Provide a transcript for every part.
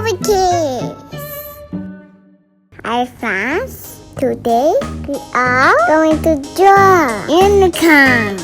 Hello kids! Hi friends! Today we are going to draw unicorn.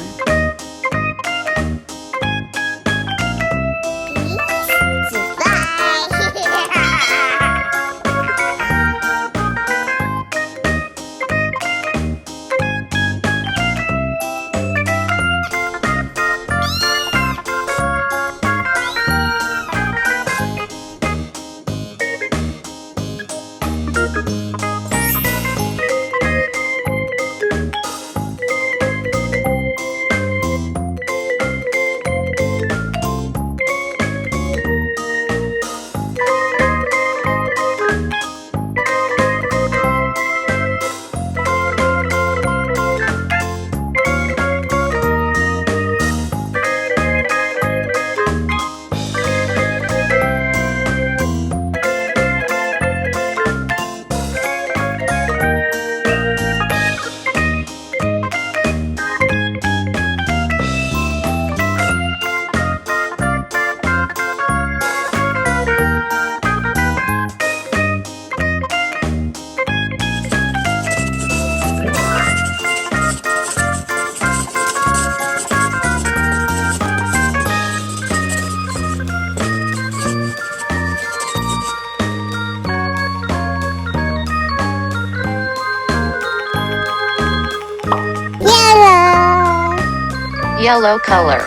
Yellow color.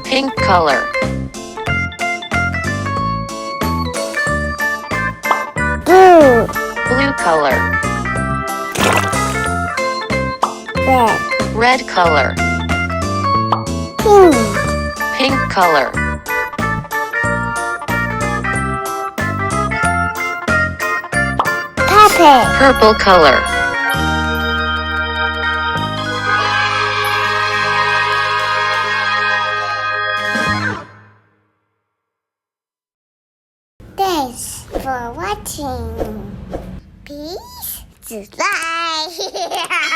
Pink color. Blue color. Red color. Pink color. Purple color. Thanks for watching. Peace. Bye.